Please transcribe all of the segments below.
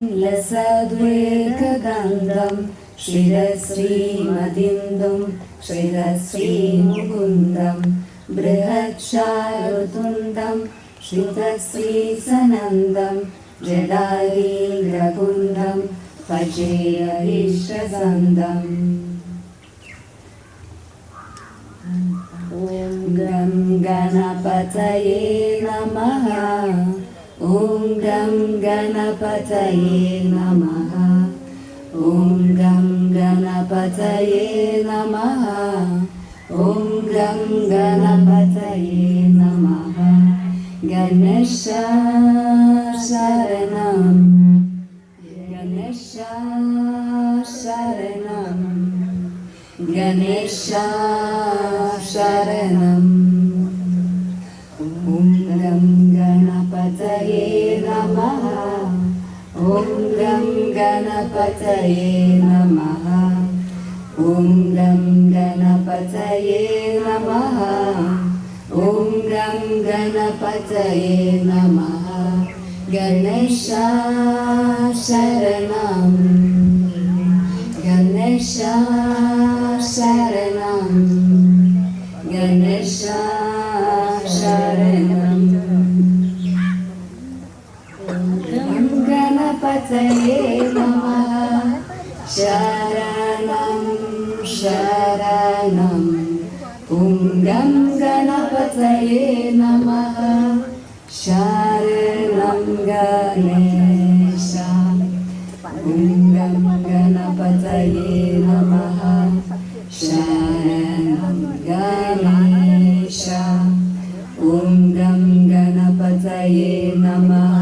ലസദ്വേകഗന്ധം ശ്രീരശ്രീമതിന്ദും ശ്രീരശ്രീമുകുന്ദം ബൃഹച്ചാരുതുണ്ടം ശ്രുതശ്രീസനന്ദം ജടാരീന്ദ്രകുണ്ടം ഭജേയരീശ്വസന്തം. ഓം gum ഗണപതയേ നമഃ. ഓം gum ഗണപതയേ നമഃ. ഓം gum ഗണപതയേ നമഃ. ഓം ഗം ഗണപതയേ നമഃ. ഗണേശ ശരണം, ഗണേശ ശരണം, ഗണേശ ശരണം. ഓം ഗം ഗണപതയേ നമഃ. ഓം ഗം ഗണപതയേ നമഃ. ഓം ഗം ഗണപതയേ നമഃ. ഓം ഗം ഗണപതയേ നമഃ. ഗണേശ ശരണം, ഗണേശ ശരണം, ഗണേശ ശരണം. ഓം ഗണപതയേ നമഃ. ശരണം ശരണം. ഓം ഗം ഗണപതയേ നമഃ. ശരണം ഗണേശ. ഓം ഗം ഗണപതയേ നമഃ. ശരണം ഗണേശ. ഓം ഗം ഗണപതയേ നമഃ.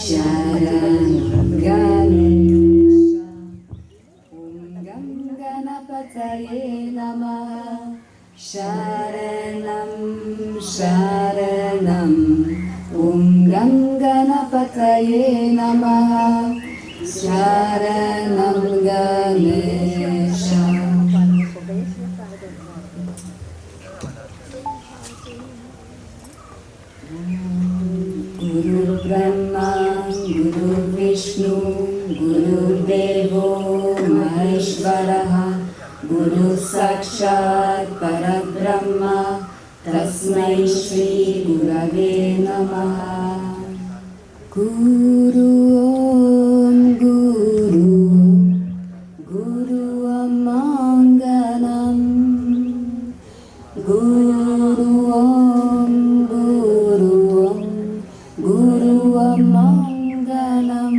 ശരണം ഗണേശ. ഓം ഗം ഗണപതയേ നമഃ. ശരണം ശരണം. ഓം ഗം ഗണപതയേ നമഃ. ശരണം ഗണേശ. ഗുരുബ്രഹ്മാ ഗുരുവിഷ്ണു ഗുരുദേവോ മഹേശ്വരഃ. ഗുരു സാക്ഷാത് പരബ്രഹ്മ തസ്മൈ ശ്രീ ഗുരവേ നമഃ. ഗുരു ഓം ഗുരു ഗുരു അമംഗലം. ഗുരു ഓം ഗുരു ഗുരു അമംഗലം.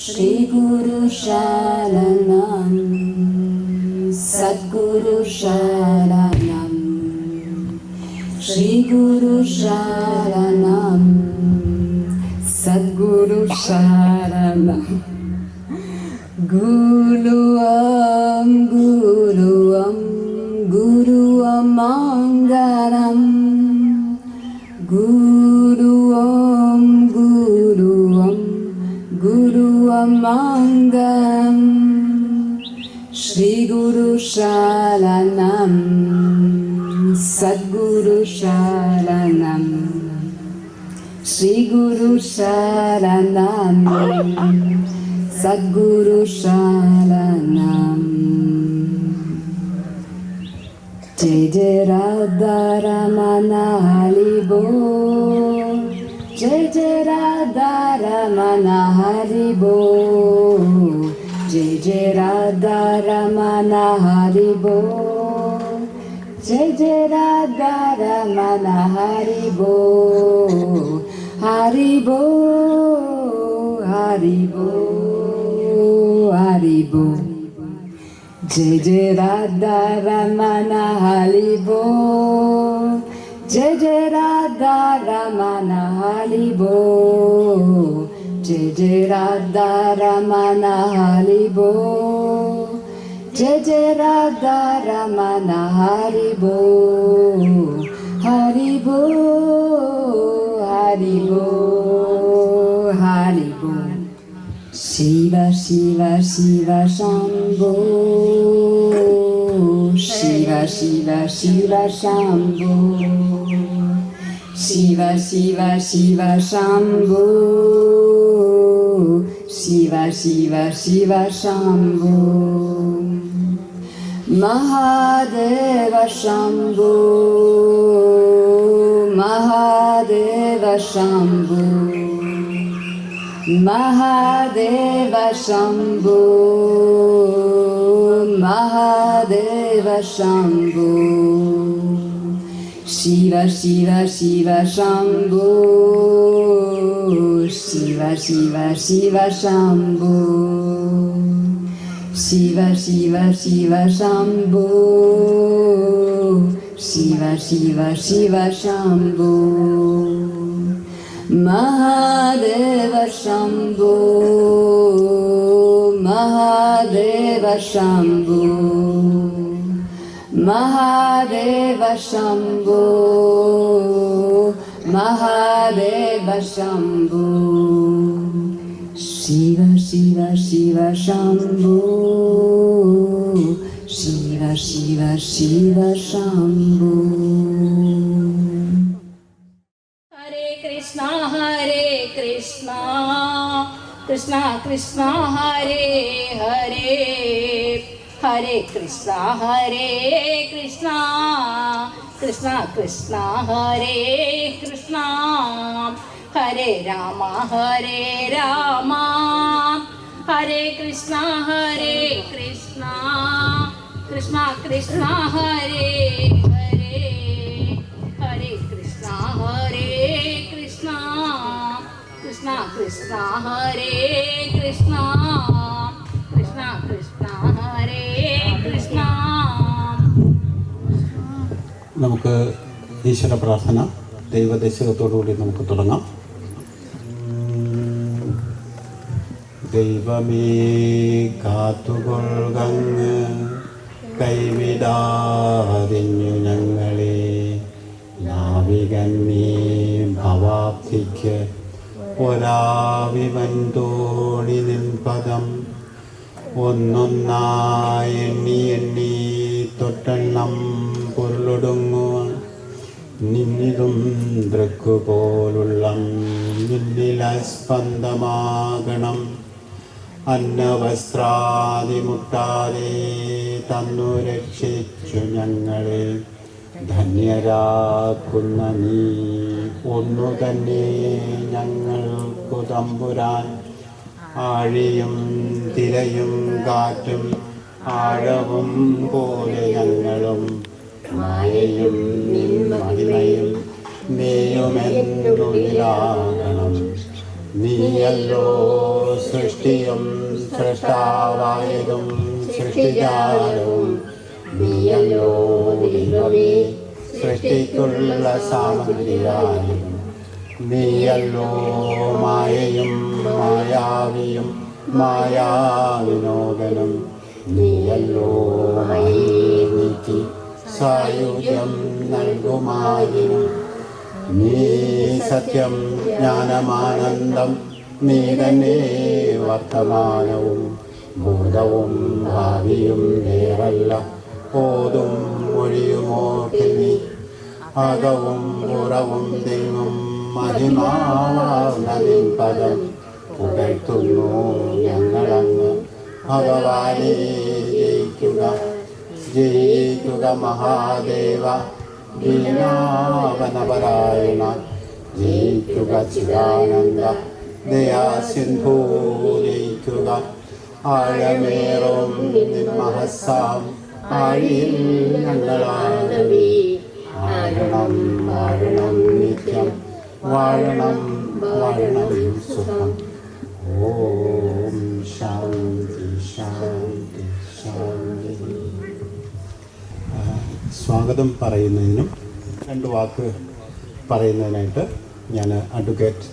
ശ്രീ ഗുരു ശരണം, സദ്ഗുരു ശരണം. ശ്രീ ഗുരു ശരണം, സദ്ഗുരു ശരണം. ഗുരു ഓം ഗുരു ഗുരു അമംഗലം. ഗുരു ഓം ഗുരു ഗുരു അമംഗലം. ശ്രീ ഗുരു ശരണം, സദ്ഗുരു ശരണം. ശ്രീ ഗുരു ശരണം, സദ്ഗുരു ശരണം. ജയ ജയ രാധാരമണ ഹരി ബോൾ. ജയ ജയ രാധാരമണ ഹരി ബോൾ. ജയ ജയ രാധാരമണ ഹരി ബോൾ. ജയ ജയ രാധാരമണ ഹരി ബോൾ. ഹരി ബോൾ ഹരി ബോൾ ഹരി ബോൾ. ജയ ജയ രാധാരമണ ഹരി ബോൾ. ജയ ജയ രാധാരമണ ഹരി ബോൾ. ജയ ജയ രാധാരമണ ഹരി ബോൾ. ജയ ജയ രാധാരമണ ഹരി ബോൾ. ഹരി ബോൾ ഹരി ബോൾ ഹരി ബോൾ. ശിവ ശിവ ശിവ ശംഭോ. ശിവ ശിവ ശിവ ശംഭോ. ശിവ ശിവ ശിവ ശംഭോ. शिव शिव शिव शम्भो महादेव शम्भो महादेव शम्भो महादेव शम्भो महादेव शम्भो शिव शिव शिव शम्भो शिव शिव शिव शम्भो शिव शिव शिव शम्भो शिव शिव शिव शम्भो महादेव शम्भो महादेव शम्भो महादेव शम्भो महादेव शम्भो शिव शिव शिव शम्भो शिव शिव शिव शम्भो हरे कृष्णा कृष्णा कृष्णा हरे हरे हरे कृष्णा कृष्णा कृष्णा हरे कृष्णा हरे राम हरे कृष्णा कृष्णा कृष्णा हरे हरे हरे कृष्णा कृष्णा कृष्णा हरे कृष्णा कृष्णा हरे कृष्णा. നമുക്ക് ഈശ്വര പ്രാർത്ഥന ദൈവദശകത്തോടുകൂടി നമുക്ക് തുടങ്ങാം. ദൈവമേ കാത്തുകൊള്ളുകങ്ങ് കൈവിടാതിഞ്ഞു ഞങ്ങളെ നാവികന്നീ ഭവാബ്ധിക്ക് ഒരാവിവൻ തോണി നിൻപദം ഒന്നൊന്നായി എണ്ണി എണ്ണി തൊട്ടെണ്ണം പൊരുളൊടുങ്ങുവാൻ നിന്നിലും ദൃക്കുപോലുള്ള നിന്നിലസ്പന്ദമാകണം. അന്നവസ്ത്രാദിമുട്ടാതെ തന്നു രക്ഷിച്ചു ഞങ്ങളെ ധന്യരാക്കുന്ന നീ ഒന്നു തന്നെ ഞങ്ങൾക്കു തമ്പുരാൻ. ആഴിയും തിരയും കാറ്റും ആഴവും പോലെ ഞങ്ങളും മായയും മഹിമയും നീയുമെന്നുയിലാകണം. നീയല്ലോ സൃഷ്ടിയും സൃഷ്ടാവായതും സൃഷ്ടിജാലവും നീയല്ലോ ദൈവമേ സൃഷ്ടിക്കുള്ള സാമഗ്രിയായും. നീയല്ലോ മായയും മായാവിയും മായാവിനോദനും. നീയല്ലോ നീക്കി സായുജ്യം നൽകുമായിനും. നീ സത്യം ജ്ഞാനമാനന്ദം നീ തന്നെ വർത്തമാനവും ഭൂതവും ഭാവിയും വേറല്ല. ഓതും മൊഴിയുമോക്കെ നീ അകവും പുറവും തെങ്ങും മഹിമാവാർന്നതിൻ പദം പുകഴ്ത്തുന്നു ഞങ്ങളങ്ങ്. ഭഗവാനെ ജയിക്കുക ജയിക്കുക മഹാദേവ ദീനാവനപരായണ. ജയിക്കുക ചിദാനന്ദ ദയാസിന്ധൂ. ജയിക്കുക ആഴമേറും നിന്മഹസാം ആഴിയിൽ ഞങ്ങളാകവേ. വാഴണം വാഴണം നിത്യം വാഴണം വാഴണം സുഖം. ഓം ശാന്തി ശാന്തി ശാന്തി. സ്വാഗതം പറയുന്നതിനും 2 വാക്ക് പറയുന്നതിനായിട്ട് ഞാൻ അഡ്വക്കേറ്റ്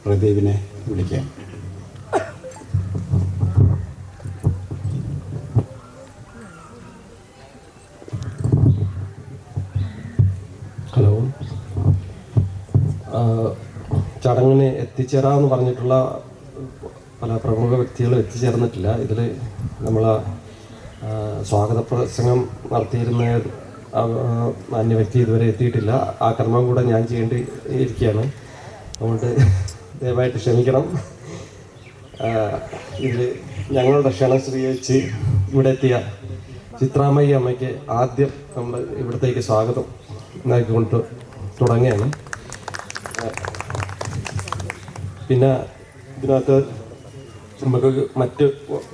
പ്രദീപിനെ വിളിക്കാം. ഹലോ. ചടങ്ങിന് എത്തിച്ചേരാമെന്ന് പറഞ്ഞിട്ടുള്ള പല പ്രമുഖ വ്യക്തികളും എത്തിച്ചേർന്നിട്ടില്ല. ഇതിൽ നമ്മൾ സ്വാഗത പ്രസംഗം നടത്തിയിരുന്ന അന്യ വ്യക്തി ഇതുവരെ എത്തിയിട്ടില്ല. ആ കർമ്മം കൂടെ ഞാൻ ചെയ്യേണ്ടി ഇരിക്കുകയാണ്. അതുകൊണ്ട് ദയവായിട്ട് ക്ഷമിക്കണം. ഇതിൽ ഞങ്ങളുടെ ക്ഷണം സ്വീകരിച്ച് ഇവിടെ എത്തിയ ചിത്രാമയ്യ അമ്മയ്ക്ക് ആദ്യം നമ്മൾ ഇവിടത്തേക്ക് സ്വാഗതം നൽകിക്കൊണ്ട് തുടങ്ങുകയാണ്. പിന്നെ ഇതിനകത്ത് നമുക്ക് മറ്റ്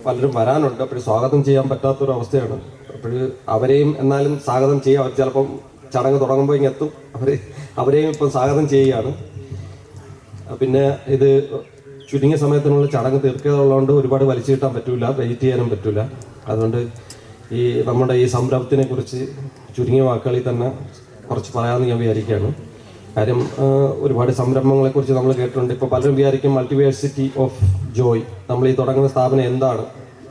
പലരും വരാനുണ്ട്. അപ്പോൾ സ്വാഗതം ചെയ്യാൻ പറ്റാത്തൊരവസ്ഥയാണ്. അപ്പോൾ അവരെയും എന്നാലും സ്വാഗതം ചെയ്യാം. അവർ ചിലപ്പം ചടങ്ങ് തുടങ്ങുമ്പോൾ ഇങ്ങെത്തും. അവരെയും ഇപ്പം സ്വാഗതം ചെയ്യുകയാണ്. പിന്നെ ഇത് ചുരുങ്ങിയ സമയത്തിനുള്ള ചടങ്ങ് തീർക്കാനുള്ളതുകൊണ്ട് ഒരുപാട് വലിച്ചു കിട്ടാൻ പറ്റില്ല, വെയിറ്റ് ചെയ്യാനും പറ്റില്ല. അതുകൊണ്ട് ഈ നമ്മുടെ ഈ സംരംഭത്തിനെ കുറിച്ച് ചുരുങ്ങിയ വാക്കുകളിൽ തന്നെ കുറച്ച് പറയാമെന്ന് ഞാൻ വിചാരിക്കുകയാണ്. കാര്യം ഒരുപാട് സംരംഭങ്ങളെക്കുറിച്ച് നമ്മൾ കേട്ടിട്ടുണ്ട്. ഇപ്പോൾ പലരും വിചാരിക്കും മൾട്ടിവേഴ്സിറ്റി ഓഫ് ജോയ്, നമ്മൾ ഈ തുടങ്ങുന്ന സ്ഥാപനം എന്താണ്.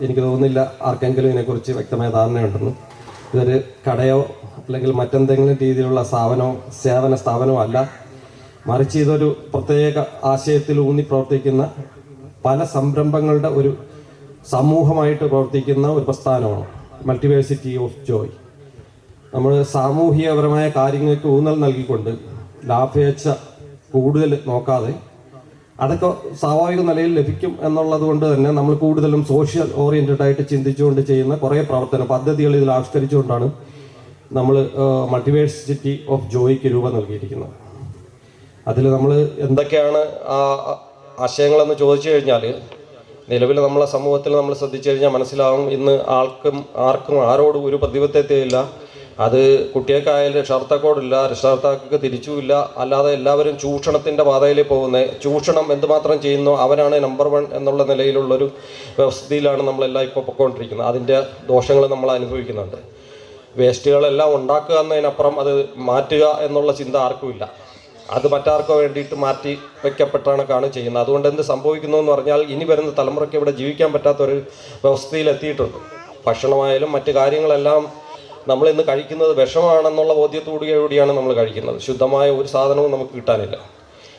എനിക്ക് തോന്നുന്നില്ല ആർക്കെങ്കിലും ഇതിനെക്കുറിച്ച് വ്യക്തമായ ധാരണയുണ്ടെന്ന്. ഇതൊരു കടയോ അല്ലെങ്കിൽ മറ്റെന്തെങ്കിലും രീതിയിലുള്ള സേവന സ്ഥാപനമോ അല്ല, മറിച്ച് ഇതൊരു പ്രത്യേക ആശയത്തിൽ ഊന്നി പ്രവർത്തിക്കുന്ന പല സംരംഭങ്ങളുടെ ഒരു സമൂഹമായിട്ട് പ്രവർത്തിക്കുന്ന ഒരു പ്രസ്ഥാനമാണ് മൾട്ടിവേഴ്സിറ്റി ഓഫ് ജോയ്. നമ്മൾ സാമൂഹികപരമായ കാര്യങ്ങൾക്ക് ഊന്നൽ നൽകിക്കൊണ്ട് ലാഭേച്ഛ കൂടുതൽ നോക്കാതെ അതൊക്കെ സ്വാഭാവിക നിലയിൽ ലഭിക്കും എന്നുള്ളത് കൊണ്ട് തന്നെ നമ്മൾ കൂടുതലും സോഷ്യൽ ഓറിയൻറ്റഡ് ആയിട്ട് ചിന്തിച്ചുകൊണ്ട് ചെയ്യുന്ന കുറേ പ്രവർത്തന പദ്ധതികൾ ഇതിൽ ആവിഷ്കരിച്ചുകൊണ്ടാണ് നമ്മൾ മൾട്ടിവേഴ്സിറ്റി ഓഫ് ജോയ്ക്ക് രൂപം നൽകിയിരിക്കുന്നത്. അതിൽ നമ്മൾ എന്തൊക്കെയാണ് ആശയങ്ങളെന്ന് ചോദിച്ചു കഴിഞ്ഞാൽ, നിലവിൽ നമ്മളെ സമൂഹത്തിൽ നമ്മൾ ശ്രദ്ധിച്ചു കഴിഞ്ഞാൽ മനസ്സിലാവും, ഇന്ന് ആർക്കും ആരോടും ഒരു പ്രതിബദ്ധതയില്ല. അത് കുട്ടികൾക്കായാലും രക്ഷാകർത്താക്കോടില്ല, രക്ഷാകർത്താക്കൾക്ക് തിരിച്ചുമില്ല. അല്ലാതെ എല്ലാവരും ചൂഷണത്തിൻ്റെ പാതയിൽ പോകുന്നത്. ചൂഷണം എന്തുമാത്രം ചെയ്യുന്നു അവനാണ് നമ്പർ 1 എന്നുള്ള നിലയിലുള്ളൊരു വ്യവസ്ഥയിലാണ് നമ്മളെല്ലാം ഇപ്പോൾ പൊയ്ക്കൊണ്ടിരിക്കുന്നത്. അതിൻ്റെ ദോഷങ്ങൾ നമ്മൾ അനുഭവിക്കുന്നുണ്ട്. വേസ്റ്റുകളെല്ലാം ഉണ്ടാക്കുക എന്നതിനപ്പുറം അത് മാറ്റുക എന്നുള്ള ചിന്ത ആർക്കുമില്ല. അത് മറ്റാർക്കോ വേണ്ടിയിട്ട് മാറ്റി വയ്ക്കപ്പെട്ടാണ് ചെയ്യുന്നത്. അതുകൊണ്ട് എന്ത് സംഭവിക്കുന്നു എന്ന് പറഞ്ഞാൽ, ഇനി വരുന്ന തലമുറയ്ക്ക് ഇവിടെ ജീവിക്കാൻ പറ്റാത്തൊരു വ്യവസ്ഥയിലെത്തിയിട്ടുണ്ട്. ഭക്ഷണമായാലും മറ്റു കാര്യങ്ങളെല്ലാം നമ്മളിന്ന് കഴിക്കുന്നത് വിഷമാണെന്നുള്ള ബോധ്യത്തോടുകൂടിയാണ് നമ്മൾ കഴിക്കുന്നത്. ശുദ്ധമായ ഒരു സാധനവും നമുക്ക് കിട്ടാനില്ല.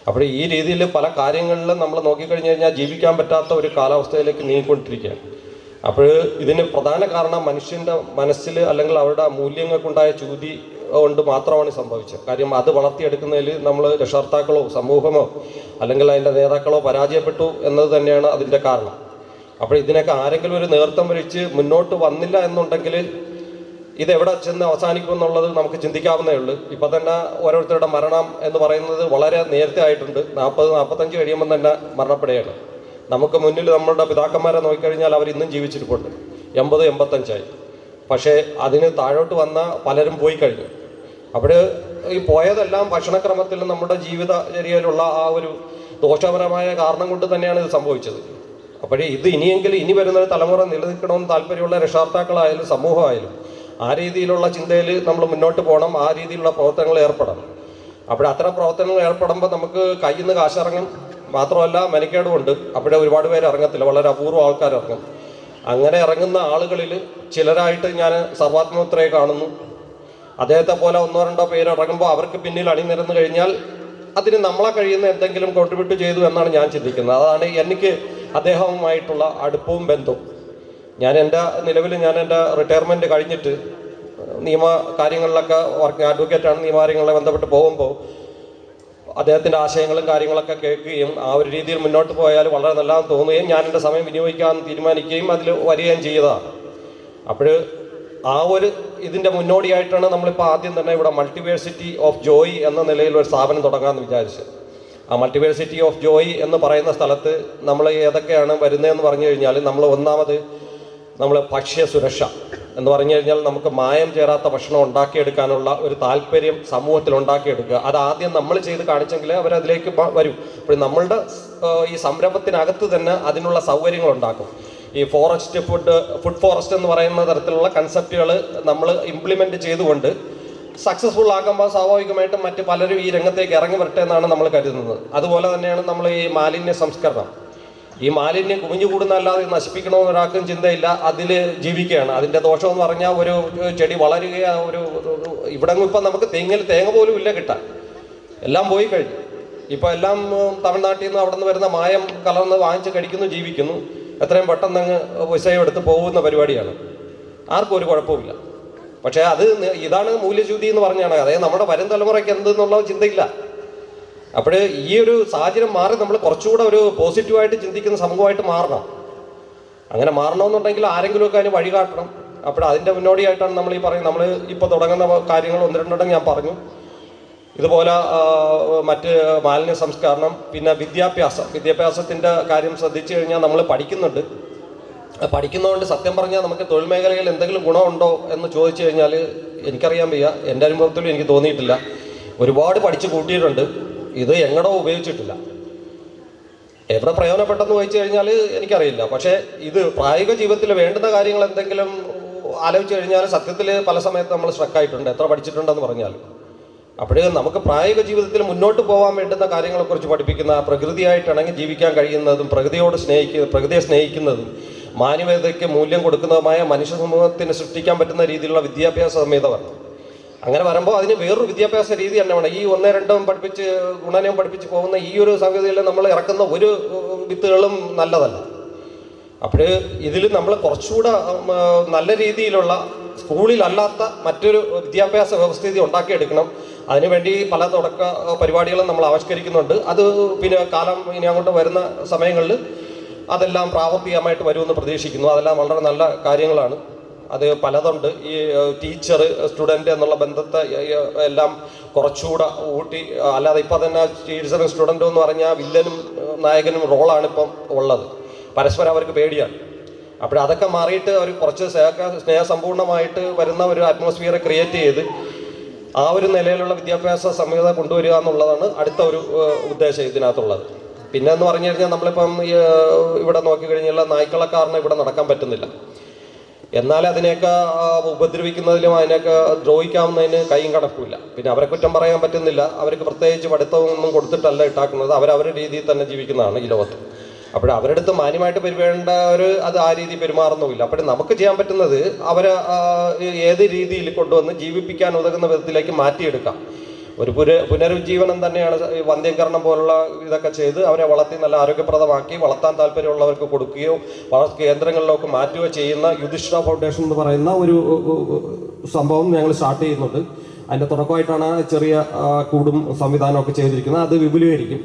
അപ്പോൾ ഈ രീതിയിൽ പല കാര്യങ്ങളിലും നമ്മൾ നോക്കിക്കഴിഞ്ഞ് കഴിഞ്ഞാൽ ജീവിക്കാൻ പറ്റാത്ത ഒരു കാലാവസ്ഥയിലേക്ക് നീങ്ങിക്കൊണ്ടിരിക്കുകയാണ്. അപ്പോൾ ഇതിന് പ്രധാന കാരണം മനുഷ്യൻ്റെ മനസ്സിൽ അല്ലെങ്കിൽ അവരുടെ മൂല്യങ്ങൾക്കുണ്ടായ ചൂതി കൊണ്ട് മാത്രമാണ് സംഭവിച്ചത്. കാര്യം അത് വളർത്തിയെടുക്കുന്നതിൽ നമ്മൾ രക്ഷകർത്താക്കളോ സമൂഹമോ അല്ലെങ്കിൽ അതിൻ്റെ നേതാക്കളോ പരാജയപ്പെട്ടു എന്നത് തന്നെയാണ് അതിൻ്റെ കാരണം. അപ്പോൾ ഇതിനൊക്കെ ആരെങ്കിലും ഒരു നേതൃത്വം വരിച്ച് മുന്നോട്ട് വന്നില്ല എന്നുണ്ടെങ്കിൽ ഇതെവിടെ ചെന്ന് അവസാനിക്കുമെന്നുള്ളത് നമുക്ക് ചിന്തിക്കാവുന്നേ ഉള്ളൂ. ഇപ്പം തന്നെ ഓരോരുത്തരുടെ മരണം എന്ന് പറയുന്നത് വളരെ നേരത്തെ ആയിട്ടുണ്ട്. 40-45 കഴിയുമ്പം തന്നെ മരണപ്പെടുകയാണ്. നമുക്ക് മുന്നിൽ നമ്മളുടെ പിതാക്കന്മാരെ നോക്കിക്കഴിഞ്ഞാൽ അവർ ഇന്നും ജീവിച്ചിരിപ്പുണ്ട്. 80-85 പക്ഷേ അതിന് താഴോട്ട് വന്ന പലരും പോയി കഴിഞ്ഞു. അപ്പോൾ ഈ പോയതെല്ലാം ഭക്ഷണക്രമത്തിൽ നമ്മുടെ ജീവിതചര്യയിലുള്ള ആ ഒരു ദോഷപരമായ കാരണം കൊണ്ട് തന്നെയാണ് ഇത് സംഭവിച്ചത്. അപ്പോഴേ ഇത് ഇനിയെങ്കിലും ഇനി വരുന്നൊരു തലമുറ നിലനിൽക്കണമെന്ന് താല്പര്യമുള്ള രക്ഷാകർത്താക്കളായാലും സമൂഹമായാലും ആ രീതിയിലുള്ള ചിന്തയിൽ നമ്മൾ മുന്നോട്ട് പോകണം. ആ രീതിയിലുള്ള പ്രവർത്തനങ്ങൾ ഏർപ്പെടണം. അപ്പോൾ അത്തരം പ്രവർത്തനങ്ങൾ ഏർപ്പെടുമ്പോൾ നമുക്ക് കയ്യിൽ നിന്ന് കാശിറങ്ങും. മാത്രമല്ല മെനക്കേടുമുണ്ട്. അപ്പോഴേ ഒരുപാട് പേര് ഇറങ്ങത്തില്ല, വളരെ അപൂർവം ആൾക്കാർ ഇറങ്ങും. അങ്ങനെ ഇറങ്ങുന്ന ആളുകളിൽ ചിലരായിട്ട് ഞാൻ സർവാത്മത്രയെ കാണുന്നു. അദ്ദേഹത്തെ പോലെ 1-2 പേര് ഇറങ്ങുമ്പോൾ അവർക്ക് പിന്നിൽ അണിനിരന്നു കഴിഞ്ഞാൽ അതിന് നമ്മളെ കഴിയുന്ന എന്തെങ്കിലും കോൺട്രിബ്യൂട്ട് ചെയ്തു എന്നാണ് ഞാൻ ചിന്തിക്കുന്നത്. അതാണ് എനിക്ക് അദ്ദേഹവുമായിട്ടുള്ള അടുപ്പവും ബന്ധവും. ഞാൻ എൻ്റെ റിട്ടയർമെൻറ്റ് കഴിഞ്ഞിട്ട് നിയമ കാര്യങ്ങളിലൊക്കെ അഡ്വക്കേറ്റാണ്, നിയമകാര്യങ്ങളെ ബന്ധപ്പെട്ട് പോകുമ്പോൾ അദ്ദേഹത്തിൻ്റെ ആശയങ്ങളും കാര്യങ്ങളൊക്കെ കേൾക്കുകയും ആ ഒരു രീതിയിൽ മുന്നോട്ട് പോയാൽ വളരെ നല്ലതെന്ന് തോന്നുകയും ഞാൻ എൻ്റെ സമയം വിനിയോഗിക്കാൻ തീരുമാനിക്കുകയും അതിൽ വരികയും ചെയ്തതാണ്. അപ്പോൾ ആ ഒരു ഇതിൻ്റെ മുന്നോടിയായിട്ടാണ് നമ്മളിപ്പോൾ ആദ്യം തന്നെ ഇവിടെ മൾട്ടിവേഴ്സിറ്റി ഓഫ് ജോയ് എന്ന നിലയിൽ ഒരു സ്ഥാപനം തുടങ്ങാമെന്ന് വിചാരിച്ചത്. ആ മൾട്ടിവേഴ്സിറ്റി ഓഫ് ജോയ് എന്ന് പറയുന്ന സ്ഥലത്ത് നമ്മൾ ഏതൊക്കെയാണ് വരുന്നതെന്ന് പറഞ്ഞു കഴിഞ്ഞാൽ, നമ്മൾ ഭക്ഷ്യസുരക്ഷ എന്ന് പറഞ്ഞു കഴിഞ്ഞാൽ നമുക്ക് മായം ചേരാത്ത ഭക്ഷണം ഉണ്ടാക്കിയെടുക്കാനുള്ള ഒരു താല്പര്യം സമൂഹത്തിൽ ഉണ്ടാക്കിയെടുക്കുക. അതാദ്യം നമ്മൾ ചെയ്ത് കാണിച്ചെങ്കിൽ അവരതിലേക്ക് വരും. അപ്പോൾ നമ്മളുടെ ഈ സംരംഭത്തിനകത്ത് തന്നെ അതിനുള്ള സൗകര്യങ്ങൾ ഉണ്ടാക്കും. ഈ ഫുഡ് ഫോറസ്റ്റ് എന്ന് പറയുന്ന തരത്തിലുള്ള കൺസെപ്റ്റുകൾ നമ്മൾ ഇംപ്ലിമെൻറ്റ് ചെയ്തുകൊണ്ട് സക്സസ്ഫുൾ ആക്കുമ്പോൾ സ്വാഭാവികമായിട്ടും മറ്റ് പലരും ഈ രംഗത്തേക്ക് ഇറങ്ങി വരട്ടെ എന്നാണ് നമ്മൾ കരുതുന്നത്. അതുപോലെ തന്നെയാണ് നമ്മൾ ഈ മാലിന്യ സംസ്കരണം. ഈ മാലിന്യം കുമിഞ്ഞുകൂടുന്നല്ലാതെ നശിപ്പിക്കണമെന്ന് ഒരാൾക്കും ചിന്തയില്ല. അതിൽ ജീവിക്കുകയാണ്. അതിൻ്റെ ദോഷമെന്ന് പറഞ്ഞാൽ ഒരു ചെടി വളരുകയോ ഇവിടെ ഇപ്പം നമുക്ക് തേങ്ങ പോലും ഇല്ല കിട്ടാൻ. എല്ലാം പോയി കഴിഞ്ഞു. ഇപ്പം എല്ലാം തമിഴ്നാട്ടിൽ നിന്ന് അവിടെ നിന്ന് വരുന്ന മായം കലർന്ന് വാങ്ങിച്ച് കഴിക്കുന്നു, ജീവിക്കുന്നു. എത്രയും പെട്ടെന്ന് അങ്ങ് വിഷയം എടുത്ത് പോകുന്ന പരിപാടിയാണ്. ആർക്കും ഒരു കുഴപ്പമില്ല. പക്ഷേ ഇതാണ് മൂല്യച്യുതി എന്ന് പറഞ്ഞാണ്. അതായത് നമ്മുടെ വരും തലമുറയ്ക്ക് എന്തെന്നുള്ള ചിന്തയില്ല. അപ്പോൾ ഈ ഒരു സാഹചര്യം മാറി നമ്മൾ കുറച്ചുകൂടെ ഒരു പോസിറ്റീവായിട്ട് ചിന്തിക്കുന്ന സമൂഹമായിട്ട് മാറണം. അങ്ങനെ മാറണമെന്നുണ്ടെങ്കിൽ ആരെങ്കിലുമൊക്കെ അതിന് വഴി കാട്ടണം. അപ്പോൾ അതിൻ്റെ മുന്നോടിയായിട്ടാണ് നമ്മൾ ഈ പറയുന്നത്. നമ്മൾ ഇപ്പോൾ തുടങ്ങുന്ന കാര്യങ്ങൾ ഒന്ന് രണ്ടെണ്ണം ഞാൻ പറഞ്ഞു. ഇതുപോലെ മറ്റ് മാലിന്യ സംസ്കരണം, പിന്നെ വിദ്യാഭ്യാസത്തിൻ്റെ കാര്യം ശ്രദ്ധിച്ചു കഴിഞ്ഞാൽ നമ്മൾ പഠിക്കുന്നുണ്ട്. പഠിക്കുന്നതുകൊണ്ട് സത്യം പറഞ്ഞാൽ നമുക്ക് തൊഴിൽ മേഖലയിൽ എന്തെങ്കിലും ഗുണമുണ്ടോ എന്ന് ചോദിച്ചു കഴിഞ്ഞാൽ എനിക്കറിയാൻ വയ്യ. എൻ്റെ അനുഭവത്തിലും എനിക്ക് തോന്നിയിട്ടില്ല. ഒരുപാട് പഠിച്ച് കൂട്ടിയിട്ടുണ്ട്, ഇത് എങ്ങടോ ഉപയോഗിച്ചിട്ടില്ല. എവിടെ പ്രയോജനപ്പെട്ടെന്ന് ചോദിച്ചു കഴിഞ്ഞാൽ എനിക്കറിയില്ല. പക്ഷേ ഇത് പ്രായോഗിക ജീവിതത്തിൽ വേണ്ടുന്ന കാര്യങ്ങൾ എന്തെങ്കിലും ആലോചിച്ച് കഴിഞ്ഞാൽ സത്യത്തിൽ പല സമയത്ത് നമ്മൾ സ്ട്രക്കായിട്ടുണ്ട്, എത്ര പഠിച്ചിട്ടുണ്ടെന്ന് പറഞ്ഞാൽ. അപ്പോൾ നമുക്ക് പ്രായോഗിക ജീവിതത്തിൽ മുന്നോട്ട് പോകാൻ വേണ്ടുന്ന കാര്യങ്ങളെക്കുറിച്ച് പഠിപ്പിക്കുന്ന, പ്രകൃതിയായിട്ട് ഇണങ്ങി ജീവിക്കാൻ കഴിയുന്നതും പ്രകൃതിയെ സ്നേഹിക്കുന്നതും മാനവികതയ്ക്ക് മൂല്യം കൊടുക്കുന്നതുമായ മനുഷ്യ സമൂഹത്തിന് സൃഷ്ടിക്കാൻ പറ്റുന്ന രീതിയിലുള്ള വിദ്യാഭ്യാസ സംഹിത വരണം. അങ്ങനെ വരുമ്പോൾ അതിന് വേറൊരു വിദ്യാഭ്യാസ രീതി തന്നെ വേണം. ഈ 1, 2 പഠിപ്പിച്ച് ഗുണനവും പഠിപ്പിച്ച് പോകുന്ന ഈ ഒരു സംഗതിയിൽ നമ്മൾ ഇറക്കുന്ന ഒരു വിത്തുകളും നല്ലതല്ല. അപ്പോൾ ഇതിൽ നമ്മൾ കുറച്ചുകൂടെ നല്ല രീതിയിലുള്ള സ്കൂളിലല്ലാത്ത മറ്റൊരു വിദ്യാഭ്യാസ വ്യവസ്ഥിതി ഉണ്ടാക്കിയെടുക്കണം. അതിനുവേണ്ടി പല തുടക്ക പരിപാടികളും നമ്മൾ ആവിഷ്കരിക്കുന്നുണ്ട്. അത് പിന്നെ കാലം ഇനി അങ്ങോട്ട് വരുന്ന സമയങ്ങളിൽ അതെല്ലാം പ്രാവർത്തികമായിട്ട് വരുമെന്ന് പ്രതീക്ഷിക്കുന്നു. അതെല്ലാം വളരെ നല്ല കാര്യങ്ങളാണ്. അത് പലതുണ്ട്. ഈ ടീച്ചർ സ്റ്റുഡൻറ്റ് എന്നുള്ള ബന്ധത്തെ എല്ലാം കുറച്ചുകൂടെ ഊട്ടി, അല്ലാതെ ഇപ്പം തന്നെ ടീച്ചറും സ്റ്റുഡൻറ്റും എന്ന് പറഞ്ഞാൽ വില്ലനും നായകനും റോളാണ് ഇപ്പം ഉള്ളത്. പരസ്പരം അവർക്ക് പേടിയാണ്. അപ്പോൾ അതൊക്കെ മാറിയിട്ട് അവർ കുറച്ച് സ്നേഹസമ്പൂർണ്ണമായിട്ട് വരുന്ന ഒരു അറ്റ്മോസ്ഫിയർ ക്രിയേറ്റ് ചെയ്ത് ആ ഒരു നിലയിലുള്ള വിദ്യാഭ്യാസ സംഹിത കൊണ്ടുവരിക എന്നുള്ളതാണ് അടുത്ത ഒരു ഉദ്ദേശം ഇതിനകത്തുള്ളത്. പിന്നെ എന്ന് പറഞ്ഞു കഴിഞ്ഞാൽ നമ്മളിപ്പം ഇവിടെ നോക്കിക്കഴിഞ്ഞാൽ നായ്ക്കളെ കാരണം ഇവിടെ നടക്കാൻ പറ്റുന്നില്ല. എന്നാൽ അതിനെയൊക്കെ ഉപദ്രവിക്കുന്നതിലും അതിനെയൊക്കെ ദ്രോഹിക്കാവുന്നതിന് കൈയും കണക്കുമില്ല. പിന്നെ അവരെ കുറ്റം പറയാൻ പറ്റുന്നില്ല. അവർക്ക് പ്രത്യേകിച്ച് പഠിത്തമൊന്നും കൊടുത്തിട്ടല്ല ഇട്ടാക്കുന്നത്. അവരവരുടെ രീതിയിൽ തന്നെ ജീവിക്കുന്നതാണ് ഈ ലോകത്ത്. അപ്പോൾ അവരുടെ അടുത്ത് മാന്യമായിട്ട് പെരുമാറേണ്ടവർ അത് ആ രീതി പെരുമാറുന്നുമില്ല. അപ്പോൾ നമുക്ക് ചെയ്യാൻ പറ്റുന്നത് അവരെ ഏത് രീതിയിൽ കൊണ്ടുവന്ന് ജീവിപ്പിക്കാൻ ഉതകുന്ന വിധത്തിലേക്ക് മാറ്റിയെടുക്കാം. ഒരു പുനരുജ്ജീവനം തന്നെയാണ് വന്ധ്യംകരണം പോലുള്ള ഇതൊക്കെ ചെയ്ത് അവരെ വളർത്തി നല്ല ആരോഗ്യപ്രദമാക്കി വളർത്താൻ താല്പര്യമുള്ളവർക്ക് കൊടുക്കുകയോ വളർത്തു കേന്ദ്രങ്ങളിലൊക്കെ മാറ്റുകയോ ചെയ്യുന്ന യുധിഷ്ഠിര ഫൗണ്ടേഷൻ എന്ന് പറയുന്ന ഒരു സംഭവം ഞങ്ങൾ സ്റ്റാർട്ട് ചെയ്യുന്നുണ്ട്. അതിൻ്റെ തുടക്കമായിട്ടാണ് ചെറിയ കൂടും സംവിധാനമൊക്കെ ചെയ്തിരിക്കുന്നത്. അത് വിപുലീകരിക്കും.